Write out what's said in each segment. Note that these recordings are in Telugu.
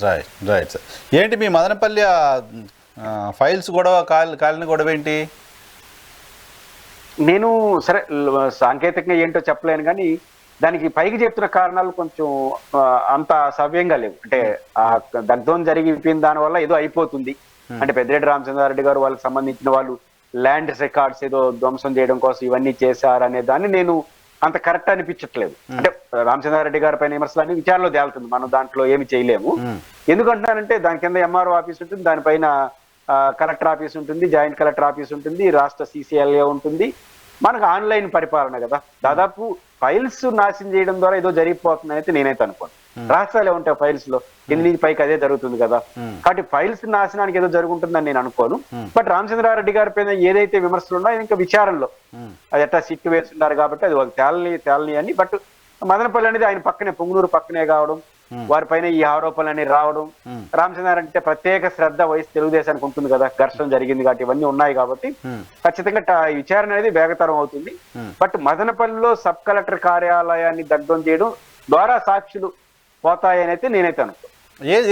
Right right sir. ఏంటి మీ మదనపల్లి ఫైల్స్ గొడవ కాలిన గొడవ ఏంటి? నేను సరే సాంకేతికంగా ఏంటో చెప్పలేను కానీ దానికి పైకి చెప్తున్న కారణాలు కొంచెం అంత సవ్యంగా లేవు. అంటే ఆ దగ్ధం జరిగిపోయిన దాని వల్ల ఏదో అయిపోతుంది అంటే పెద్దిరెడ్డి రామచంద్రారెడ్డి గారు వాళ్ళకి సంబంధించిన వాళ్ళు ల్యాండ్ రికార్డ్స్ ఏదో ధ్వంసం చేయడం కోసం ఇవన్నీ చేశారనే దాన్ని నేను అంత కరెక్ట్ అనిపించట్లేదు. అంటే రామచంద్రారెడ్డి గారి పైన విమర్శలన్నీ విచారణలో తేలుతుంది, మనం దాంట్లో ఏమి చేయలేము. ఎందుకంటున్నానంటే దాని కింద ఎంఆర్ఓ ఆఫీస్ ఉంటుంది, దానిపైన కలెక్టర్ ఆఫీస్ ఉంటుంది, జాయింట్ కలెక్టర్ ఆఫీస్ ఉంటుంది, రాష్ట్ర సిసిఎల్ఏ ఉంటుంది. మనకు ఆన్లైన్ పరిపాలన కదా, దాదాపు ఫైల్స్ నాశనం చేయడం ద్వారా ఏదో జరిగిపోతుందని అయితే నేనైతే అనుకోను. రాష్ట్రాలు ఏముంటాయి ఫైల్స్ లో, కింది నుంచి పైకి అదే జరుగుతుంది కదా. కాబట్టి ఫైల్స్ నాశనానికి ఏదో జరుగుతుందని నేను అనుకోను. బట్ రామచంద్రారెడ్డి గారి పైన ఏదైతే విమర్శలు ఉన్నాయో ఇంకా విచారణలో అది ఎట్లా సిట్టు వేస్తున్నారు కాబట్టి అది వాళ్ళు తేలని అని. బట్ మదనపల్లి అనేది ఆయన పక్కనే, పొంగునూరు పక్కనే కావడం, వారిపైన ఈ ఆరోపణలు అనేవి రావడం, రామచంద్రారెడ్డి అంటే ప్రత్యేక శ్రద్ధ వయసు తెలుగుదేశానికి ఉంటుంది కదా, ఘర్షణ జరిగింది కాబట్టి ఇవన్నీ ఉన్నాయి కాబట్టి ఖచ్చితంగా విచారణ అనేది వేగతరం అవుతుంది. బట్ మదనపల్లిలో సబ్ కలెక్టర్ కార్యాలయాన్ని దగ్ధం చేయడం ద్వారా సాక్షులు పోతాయని అయితే నేనైతే అనుకో.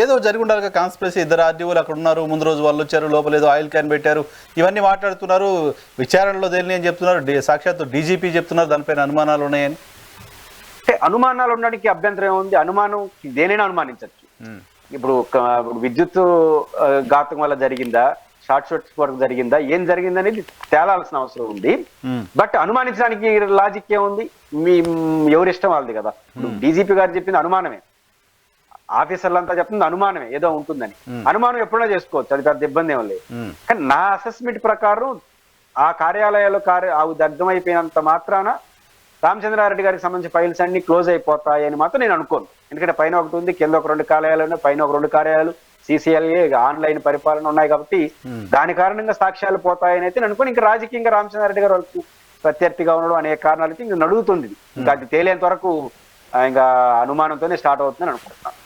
ఏదో జరిగి ఉండాలి. కాన్స్పిరసీ, ఇద్దరు ఆర్డీఓలు అక్కడ ఉన్నారు, ముందు రోజు వాళ్ళు వచ్చారు, లోపల ఏదో ఆయిల్ క్యాన్ పెట్టారు, ఇవన్నీ మాట్లాడుతున్నారు. విచారణలో దేని అని చెప్తున్నారు, సాక్షాత్తు డీజీపీ చెప్తున్నారు దానిపైన అనుమానాలు ఉన్నాయని. అంటే అనుమానాలు ఉండడానికి అభ్యంతరం ఏముంది? అనుమానం దేనైనా అనుమానించవచ్చు. ఇప్పుడు విద్యుత్ ఘాతం వల్ల జరిగిందా, షార్ట్ సర్క్యూట్ వరకు జరిగిందా, ఏం జరిగింది అనేది తేలాల్సిన అవసరం ఉంది. బట్ అనుమానించడానికి లాజిక్ ఏముంది? ఎవరిష్టం వాళ్ళది కదా. డీజీపీ గారు చెప్పింది అనుమానమే, ఆఫీసర్లంతా చెప్తుంది అనుమానమే, ఏదో ఉంటుందని. అనుమానం ఎప్పుడైనా చేసుకోవచ్చు, అది పెద్ద ఇబ్బంది ఏం లేదు. కానీ నా అసెస్మెంట్ ప్రకారం ఆ కార్యాలయాలు దగ్ధం అయిపోయినంత మాత్రాన రామచంద్రారెడ్డి గారికి సంబంధించిన ఫైల్స్ అన్ని క్లోజ్ అయిపోతాయని మాత్రం నేను అనుకోను. ఎందుకంటే పైన ఒకటి ఉంది, కింద ఒక 2 కార్యాలయాలు ఉన్నాయి, పైన ఒక 2 కార్యాలయాలు, సిసిఎల్ఏ ఆన్లైన్ పరిపాలన ఉన్నాయి కాబట్టి దాని కారణంగా సాక్ష్యాలు పోతాయని అయితే నేను అనుకోను. ఇంకా రాజకీయంగా రామచంద్రారెడ్డి గారు వాళ్ళకి ప్రత్యర్థిగా ఉండడం అనేక కారణాలకి ఇంకా నడుగుతుంది. ఇంకా అది తేలేంత వరకు ఇంకా అనుమానంతోనే స్టార్ట్ అవుతుందని అనుకుంటున్నాను.